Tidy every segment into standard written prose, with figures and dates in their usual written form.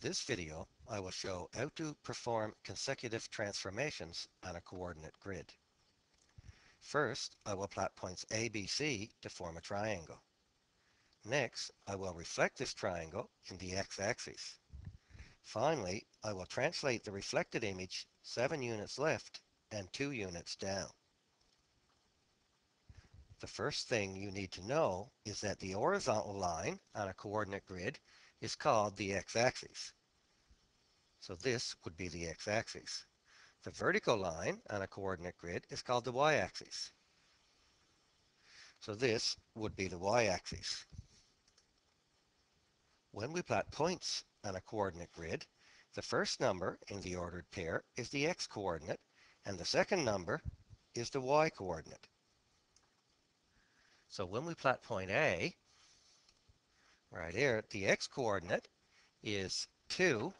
this video, I will show how to perform consecutive transformations on a coordinate grid. First, I will plot points A, B, C to form a triangle. Next, I will reflect this triangle in the x-axis. Finally, I will translate the reflected image 7 units left and 2 units down. The first thing you need to know is that the horizontal line on a coordinate grid is called the x-axis. So this would be the x-axis. The vertical line on a coordinate grid is called the y-axis. So this would be the y-axis. When we plot points on a coordinate grid, the first number in the ordered pair is the x-coordinate, and the second number is the y-coordinate. So when we plot point A, right here, the x-coordinate is 2,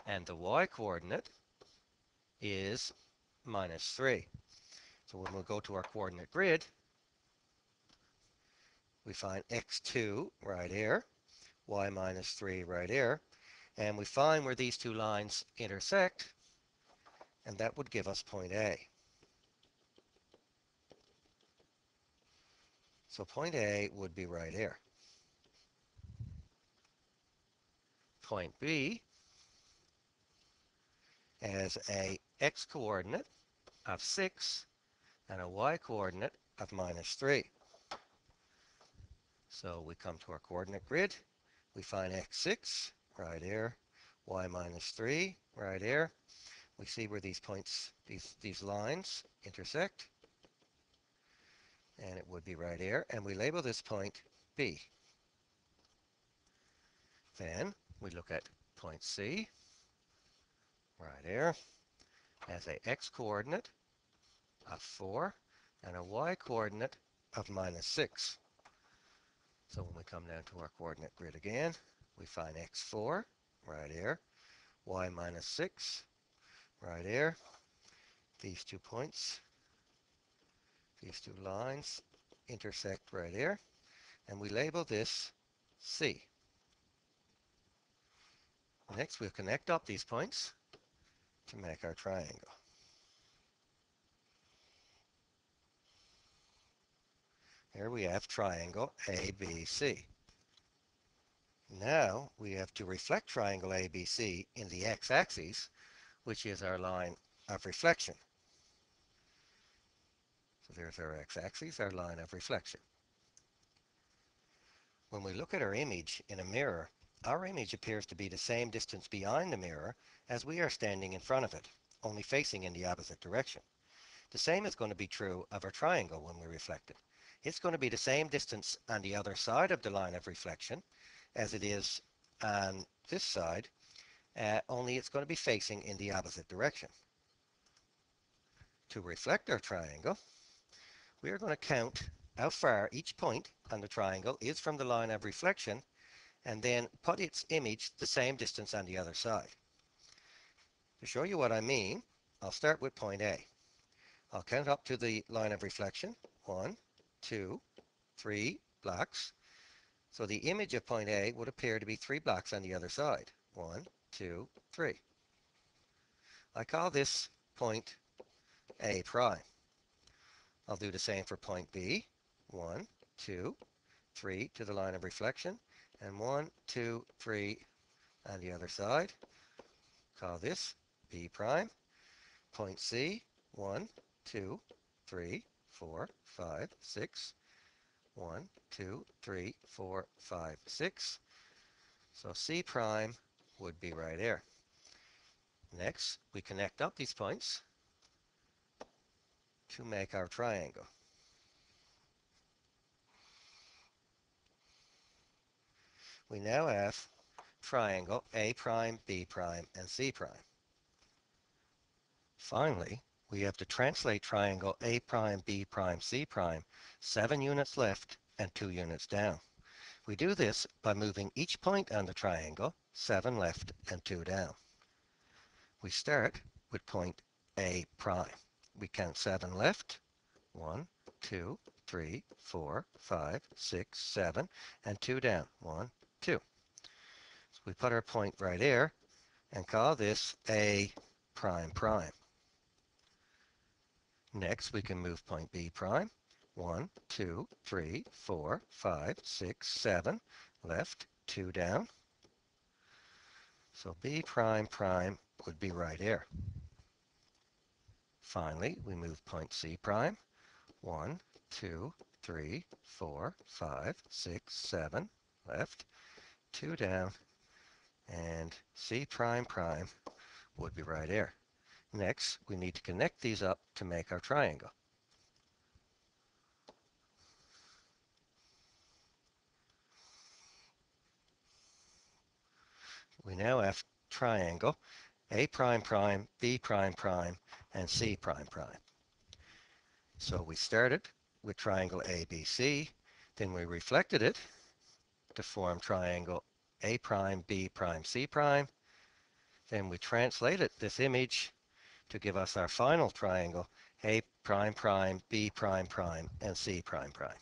and the y-coordinate is -3. So when we go to our coordinate grid, we find x2 right here, y -3 right here, and we find where these two lines intersect, and that would give us point A. So point A would be right here. Point B has a x-coordinate of 6 and a y-coordinate of -3. So we come to our coordinate grid. We find x6 right here, y -3 right here. We see where these points, these lines intersect, and it would be right here. And we label this point B. Then we look at point C right here as a x-coordinate of 4 and a y-coordinate of -6. So when we come down to our coordinate grid again, we find x4 right here, y -6 right here. These 2 points, these 2 lines intersect right here, and we label this C. Next, we'll connect up these points to make our triangle. Here we have triangle ABC. Now we have to reflect triangle ABC in the x-axis, which is our line of reflection. So there's our x-axis, our line of reflection. When we look at our image in a mirror, our image appears to be the same distance behind the mirror as we are standing in front of it, only facing in the opposite direction. The same is going to be true of our triangle when we reflect it. It's going to be the same distance on the other side of the line of reflection as it is on this side, only it's going to be facing in the opposite direction. To reflect our triangle, we are going to count how far each point on the triangle is from the line of reflection, and then put its image the same distance on the other side. To show you what I mean, I'll start with point A. I'll count up to the line of reflection. 1, 2, 3 blocks. So the image of point A would appear to be 3 blocks on the other side. 1, 2, 3. I call this point A prime. I'll do the same for point B. 1, 2, 3 to the line of reflection, and 1, 2, 3 on the other side. Call this B prime. Point C, 1, 2, 3, 4, 5, 6. 1, 2, 3, 4, 5, 6. So C prime would be right here. Next, we connect up these points to make our triangle. We now have triangle A prime, B prime, and C prime. Finally, we have to translate triangle A prime, B prime, C prime, 7 units left and 2 units down. We do this by moving each point on the triangle 7 left and 2 down. We start with point A prime. We count 7 left, 1, 2, 3, 4, 5, 6, 7, and 2 down, 1, 2. So We put our point right here and call this A prime prime. Next, we can move point B prime. 1, 2, 3, 4, 5, 6, 7. Left, 2 down. So B prime prime would be right here. Finally, we move point C prime. 1, 2, 3, 4, 5, 6, 7. Left, 2 down. And C prime prime would be right here. Next, we need to connect these up to make our triangle. We now have triangle A prime prime, B prime prime, and C prime prime. So we started with triangle ABC, then we reflected it to form triangle A prime, B prime, C prime. Then we translated this image to give us our final triangle A prime prime, B prime prime, and C prime prime.